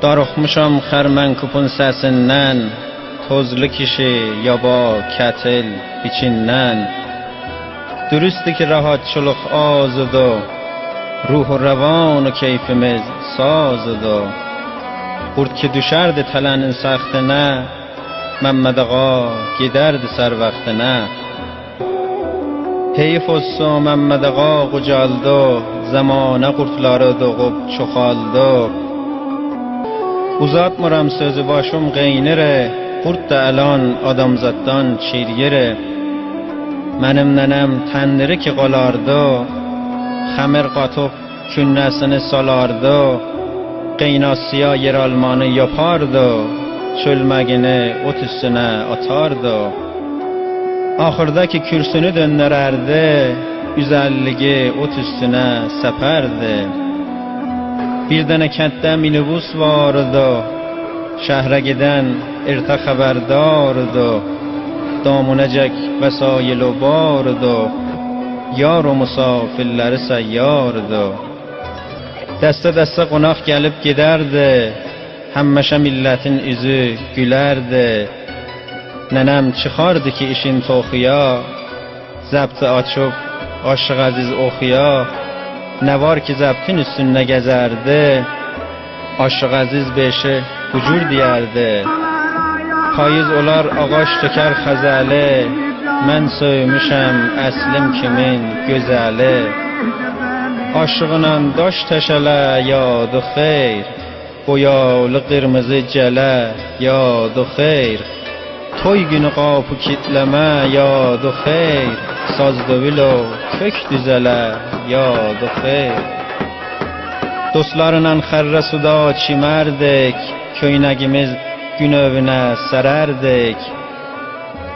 Darıxmışam xərmən kupun səsindən, tozlu kişi ya ba kətil biçindən. Dürüstü ki rahatçılıq azıdı, ruhu revan و keyfimiz sazıdı. Qurd ki düşərdi tələnin səxtinə, Məmməd ağa gedərdi sər vaxtinə. Heyf olsun Məmməd ağa qucaldı, zamanə qurdları doğub çoxaldı. Uzatmıram sözü başım qeynirə, qurd da əlan adamzaddan çiryirə. Mənim nənəm təndiri ki qalardı, xəmir qatıb künnəsini salardı. Qeynasıya yer almanı yapardı, çölməgini ot üstünə atardı. Axırdakı kürsünü döndərərdi, üzəlligi ot üstünə səpərdi. Bir dənə kənddə minibus vardı, şəhərə gedən ertə xəbərdardı. Damunəcək vəsail-u bardı, yar o musafirləri səyyardı. Dəstə-dəstə qonaq gəlib gedərdi, həmməşə millətin üzü gülərdi. Nənəm çıxardı ki işin toxuya, zəbti açıb aşıq əziz oxuya. Nə var ki zəbtin üstündə gəzərdi, aşıq əziz beşi bucur deyərdi. Payız olar ağaç tökər xəzəli, mən söymüşəm əslim kimin gözəli. Aşığınla daş təşələ yadı xeyr, boyalı qırmızı gələ yadı xeyr. Toy günü qapı kitləmə yadı xeyr, saz dövül o kök düzələ yadı xeyr. Dostlarla xərrə suda çimərdik, köynəgimiz gün övünə sərərdik.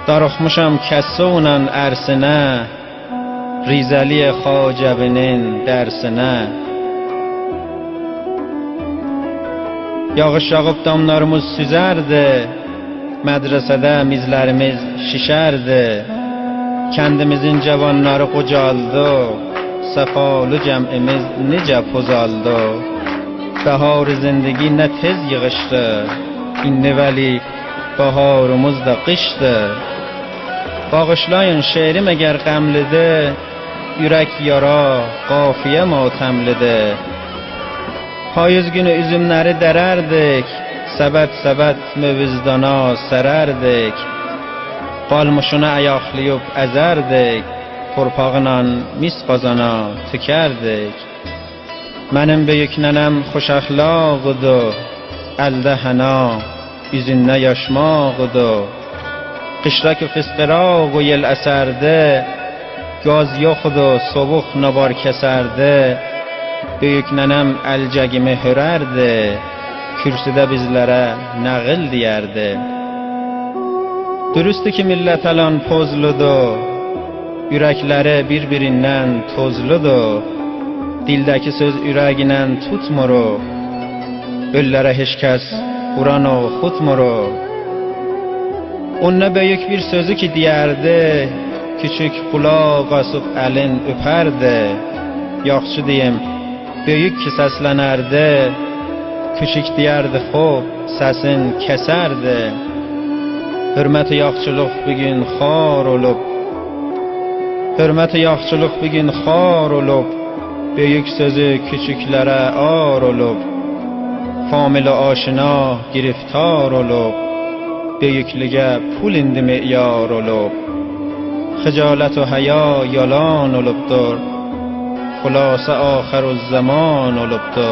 Darıxmışam kəssonla ərsinə, Rizəli Xacəbinin dərsinə. Yağış yağıb damlarımız süzərdi, mədrəsədə mizlərimiz şişərdi. Kəndimizin cavanları qocaldı, səfalı cəmimiz necə pozaldı. Bəhar zindagi nə tez yığışdı, İndi vəli baharımız da qışdı. Bağışlayın şeirim əgər qəmlidir, ürək yara, qafiyə matəmlidir. Payız günü üzümləri dərərdik, səbət-səbət mövizdana sərərdik. Qalmışını ayaqlayıb əzərdik, torpağına mis qazana tükərdik. Mənim böyük nənəm xoş əxlaqıdır, əldə həna, üzündə yaşmaqıdır. Qışrak fısqıraq o yel əsərdi, gaz yoxdur, sovuq nabar kəsərdi. Böyük nənəm əlcəgimi hörərdi, kürsüdə bizlərə nəğil deyərdi. Dürüstü ki millət əlan pozludur, ürəkləri bir-birindən tozludur. Dildəki söz ürəginə tutmur, öllərə heç kəs Quran oxutmur. O nə böyük bir sözü ki deyərdi, küçük qulaq asıb əlin öpərdi. Yaxşı deyim, böyük ki səslənərdi, küçük deyərdi xob, səsin kəsərdi. Hörməti yaxçılıq bugün xar olub, hörməti yaxçılıq bugün xar olub, böyük sözü küçüklərə ar olub. Famil aşina giriftar olub, böyüklüyə pul indi meyar olub. Xəcalət و həya yalan olubdur, xülasə axirüzzaman olubdur.